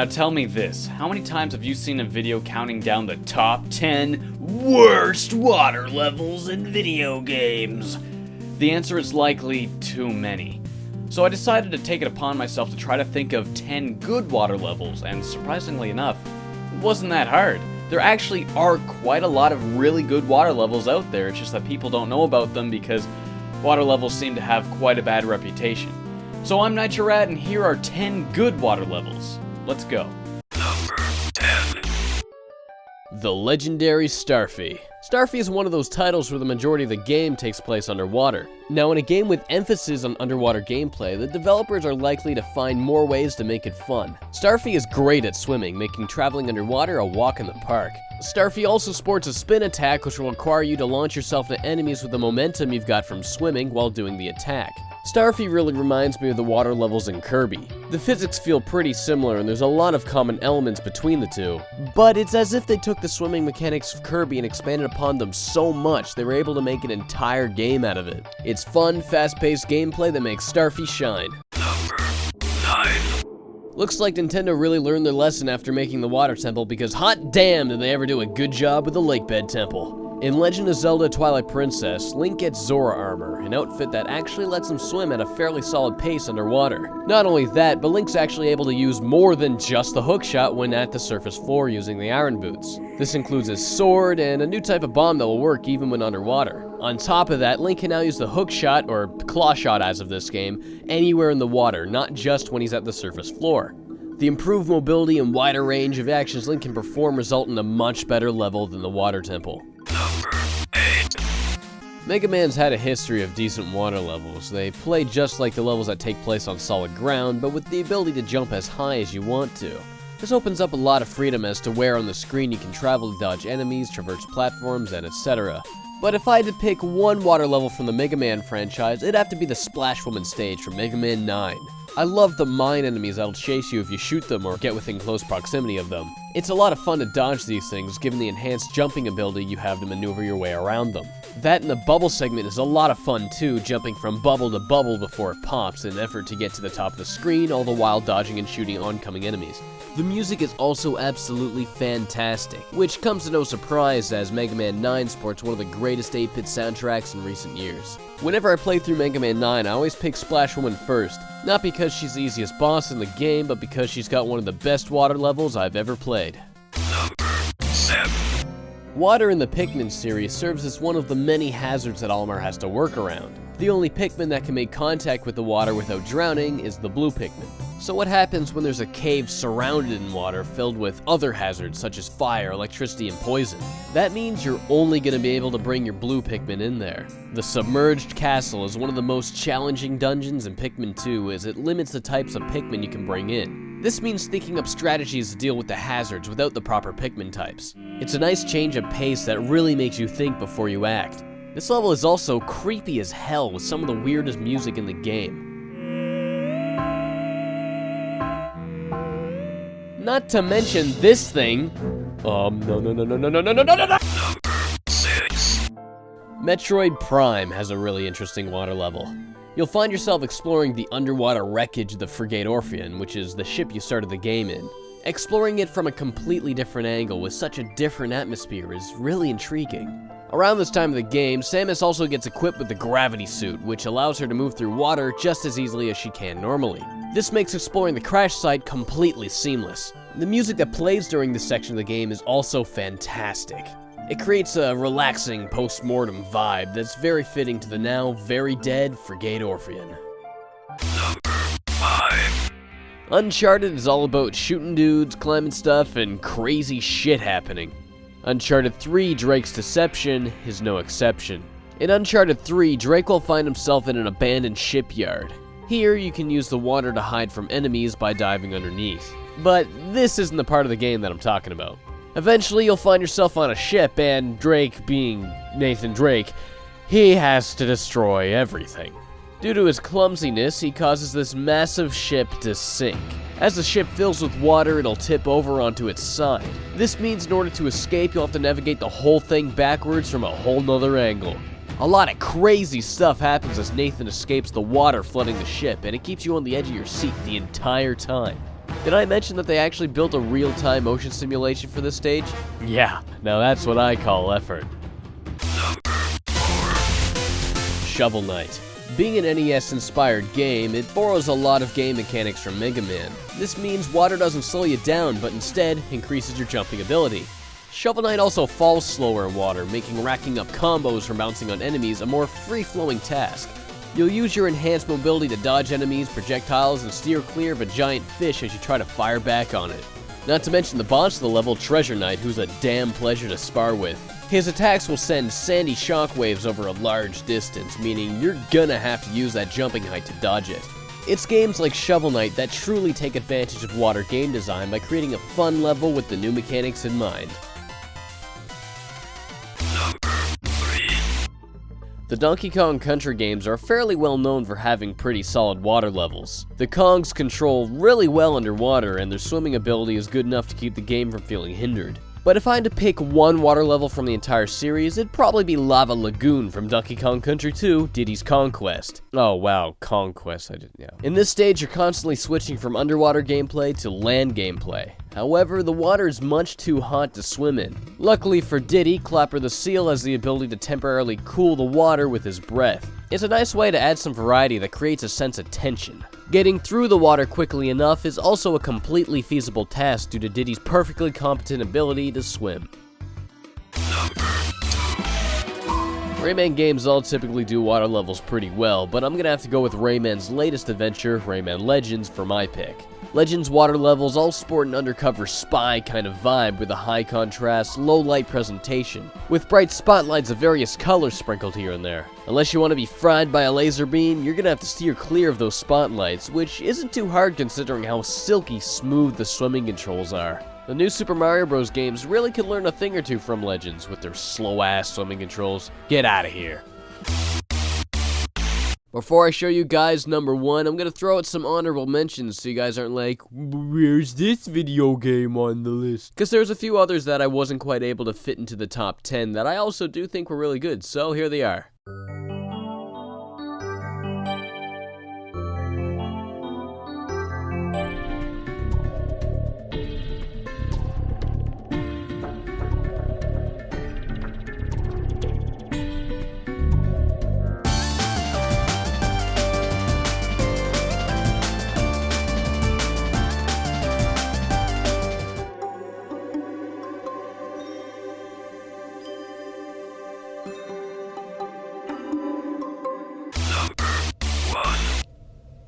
Now tell me this, how many times have you seen a video counting down the top 10 worst water levels in video games? The answer is likely too many. So I decided to take it upon myself to try to think of 10 good water levels, and surprisingly enough, it wasn't that hard. There actually are quite a lot of really good water levels out there, it's just that people don't know about them because water levels seem to have quite a bad reputation. So I'm Nitro Rad, and here are 10 good water levels. Let's go. Number 10. The legendary Starfy. Starfy is one of those titles where the majority of the game takes place underwater. Now, in a game with emphasis on underwater gameplay, the developers are likely to find more ways to make it fun. Starfy is great at swimming, making traveling underwater a walk in the park. Starfy also sports a spin attack, which will require you to launch yourself into enemies with the momentum you've got from swimming while doing the attack. Starfy really reminds me of the water levels in Kirby. The physics feel pretty similar and there's a lot of common elements between the two, but it's as if they took the swimming mechanics of Kirby and expanded upon them so much they were able to make an entire game out of it. It's fun, fast-paced gameplay that makes Starfy shine. Number 9. Looks like Nintendo really learned their lesson after making the water temple, because hot damn did they ever do a good job with the lake bed temple. In Legend of Zelda Twilight Princess, Link gets Zora armor, an outfit that actually lets him swim at a fairly solid pace underwater. Not only that, but Link's actually able to use more than just the hookshot when at the surface floor using the iron boots. This includes his sword and a new type of bomb that will work even when underwater. On top of that, Link can now use the hookshot, or claw shot as of this game, anywhere in the water, not just when he's at the surface floor. The improved mobility and wider range of actions Link can perform result in a much better level than the water temple. Number 8. Mega Man's had a history of decent water levels. They play just like the levels that take place on solid ground, but with the ability to jump as high as you want to. This opens up a lot of freedom as to where on the screen you can travel to dodge enemies, traverse platforms, and etc. But if I had to pick one water level from the Mega Man franchise, it'd have to be the Splash Woman stage from Mega Man 9. I love the mine enemies that'll chase you if you shoot them or get within close proximity of them. It's a lot of fun to dodge these things, given the enhanced jumping ability you have to maneuver your way around them. That and the bubble segment is a lot of fun too, jumping from bubble to bubble before it pops in an effort to get to the top of the screen, all the while dodging and shooting oncoming enemies. The music is also absolutely fantastic, which comes to no surprise as Mega Man 9 sports one of the greatest 8-bit soundtracks in recent years. Whenever I play through Mega Man 9, I always pick Splash Woman first, not because she's the easiest boss in the game, but because she's got one of the best water levels I've ever played. Number 7. Water in the Pikmin series serves as one of the many hazards that Olimar has to work around. The only Pikmin that can make contact with the water without drowning is the blue Pikmin. So what happens when there's a cave surrounded in water filled with other hazards such as fire, electricity, and poison? That means you're only going to be able to bring your blue Pikmin in there. The submerged castle is one of the most challenging dungeons in Pikmin II, as it limits the types of Pikmin you can bring in. This means thinking up strategies to deal with the hazards without the proper Pikmin types. It's a nice change of pace that really makes you think before you act. This level is also creepy as hell with some of the weirdest music in the game. Not to mention this thing. No. Number 6. Metroid Prime has a really interesting water level. You'll find yourself exploring the underwater wreckage of the frigate Orpheon, which is the ship you started the game in. Exploring it from a completely different angle with such a different atmosphere is really intriguing. Around this time of the game, Samus also gets equipped with the gravity suit, which allows her to move through water just as easily as she can normally. This makes exploring the crash site completely seamless. The music that plays during this section of the game is also fantastic. It creates a relaxing post-mortem vibe that's very fitting to the now very dead frigate Orpheon. Number 5. Uncharted is all about shooting dudes, climbing stuff, and crazy shit happening. Uncharted 3: Drake's Deception is no exception. In Uncharted 3, Drake will find himself in an abandoned shipyard. Here, you can use the water to hide from enemies by diving underneath. But this isn't the part of the game that I'm talking about. Eventually, you'll find yourself on a ship, and Drake, being Nathan Drake, he has to destroy everything. Due to his clumsiness, he causes this massive ship to sink. As the ship fills with water, it'll tip over onto its side. This means in order to escape, you'll have to navigate the whole thing backwards from a whole nother angle. A lot of crazy stuff happens as Nathan escapes the water flooding the ship, and it keeps you on the edge of your seat the entire time. Did I mention that they actually built a real-time motion simulation for this stage? Yeah, now that's what I call effort. Shovel Knight. Being an NES-inspired game, it borrows a lot of game mechanics from Mega Man. This means water doesn't slow you down, but instead increases your jumping ability. Shovel Knight also falls slower in water, making racking up combos from bouncing on enemies a more free-flowing task. You'll use your enhanced mobility to dodge enemies, projectiles, and steer clear of a giant fish as you try to fire back on it. Not to mention the boss of the level, Treasure Knight, who's a damn pleasure to spar with. His attacks will send sandy shockwaves over a large distance, meaning you're gonna have to use that jumping height to dodge it. It's games like Shovel Knight that truly take advantage of water game design by creating a fun level with the new mechanics in mind. The Donkey Kong Country games are fairly well known for having pretty solid water levels. The Kongs control really well underwater, and their swimming ability is good enough to keep the game from feeling hindered. But if I had to pick one water level from the entire series, it'd probably be Lava Lagoon from Donkey Kong Country 2, Diddy's Conquest. Oh wow, Conquest, yeah. In this stage, you're constantly switching from underwater gameplay to land gameplay. However, the water is much too hot to swim in. Luckily for Diddy, Clapper the Seal has the ability to temporarily cool the water with his breath. It's a nice way to add some variety that creates a sense of tension. Getting through the water quickly enough is also a completely feasible task due to Diddy's perfectly competent ability to swim. Rayman games all typically do water levels pretty well, but I'm gonna have to go with Rayman's latest adventure, Rayman Legends, for my pick. Legends water levels all sport an undercover spy kind of vibe with a high contrast, low light presentation, with bright spotlights of various colors sprinkled here and there. Unless you want to be fried by a laser beam, you're gonna have to steer clear of those spotlights, which isn't too hard considering how silky smooth the swimming controls are. The new Super Mario Bros. Games really could learn a thing or two from Legends with their slow-ass swimming controls. Get out of here. Before I show you guys number 1, I'm gonna throw out some honorable mentions so you guys aren't like, where's this video game on the list? Because there's a few others that I wasn't quite able to fit into the top 10 that I also do think were really good, so here they are.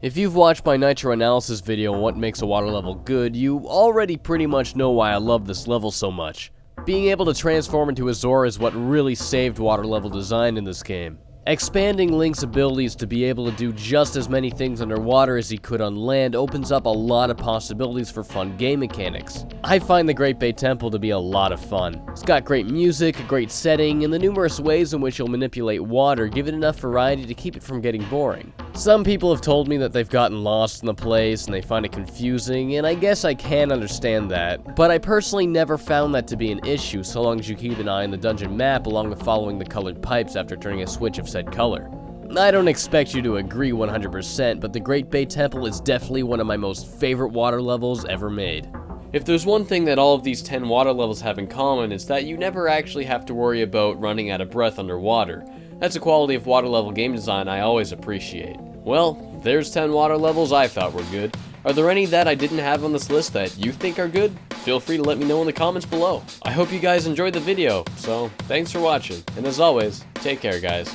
If you've watched my Nitro analysis video on what makes a water level good, you already pretty much know why I love this level so much. Being able to transform into a Zora is what really saved water level design in this game. Expanding Link's abilities to be able to do just as many things underwater as he could on land opens up a lot of possibilities for fun game mechanics. I find the Great Bay Temple to be a lot of fun. It's got great music, a great setting, and the numerous ways in which you'll manipulate water give it enough variety to keep it from getting boring. Some people have told me that they've gotten lost in the place and they find it confusing, and I guess I can understand that, but I personally never found that to be an issue so long as you keep an eye on the dungeon map along with following the colored pipes after turning a switch of said color. I don't expect you to agree 100%, but the Great Bay Temple is definitely one of my most favorite water levels ever made. If there's one thing that all of these 10 water levels have in common, it's that you never actually have to worry about running out of breath underwater. That's a quality of water level game design I always appreciate. Well, there's 10 water levels I thought were good. Are there any that I didn't have on this list that you think are good? Feel free to let me know in the comments below. I hope you guys enjoyed the video, so thanks for watching, and as always, take care guys.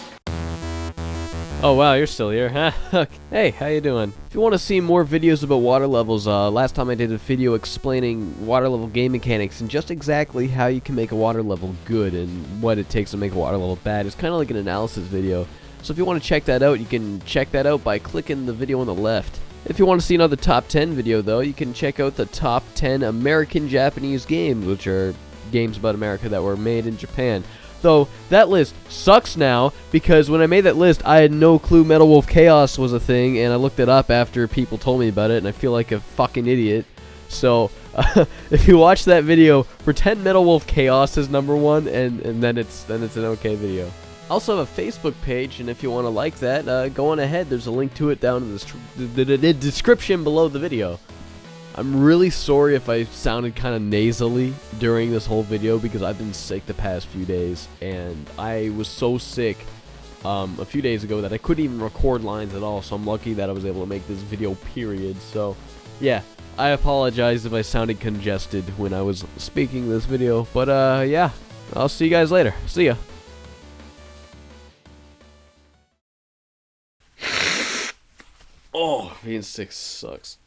Oh wow, you're still here, huh? Hey, how you doing? If you want to see more videos about water levels, last time I did a video explaining water level game mechanics and just exactly how you can make a water level good and what it takes to make a water level bad. It's kind of like an analysis video. So if you want to check that out, you can check that out by clicking the video on the left. If you want to see another top 10 video though, you can check out the top 10 American-Japanese games, which are games about America that were made in Japan. Though, that list sucks now, because when I made that list, I had no clue Metal Wolf Chaos was a thing, and I looked it up after people told me about it, and I feel like a fucking idiot. So, if you watch that video, pretend Metal Wolf Chaos is number 1, and then it's an okay video. I also have a Facebook page, and if you want to like that, go on ahead. There's a link to it down in the description below the video. I'm really sorry if I sounded kind of nasally during this whole video because I've been sick the past few days, and I was so sick a few days ago that I couldn't even record lines at all, so I'm lucky that I was able to make this video, period. So, yeah, I apologize if I sounded congested when I was speaking this video, but yeah, I'll see you guys later. See ya. Oh, being sick sucks.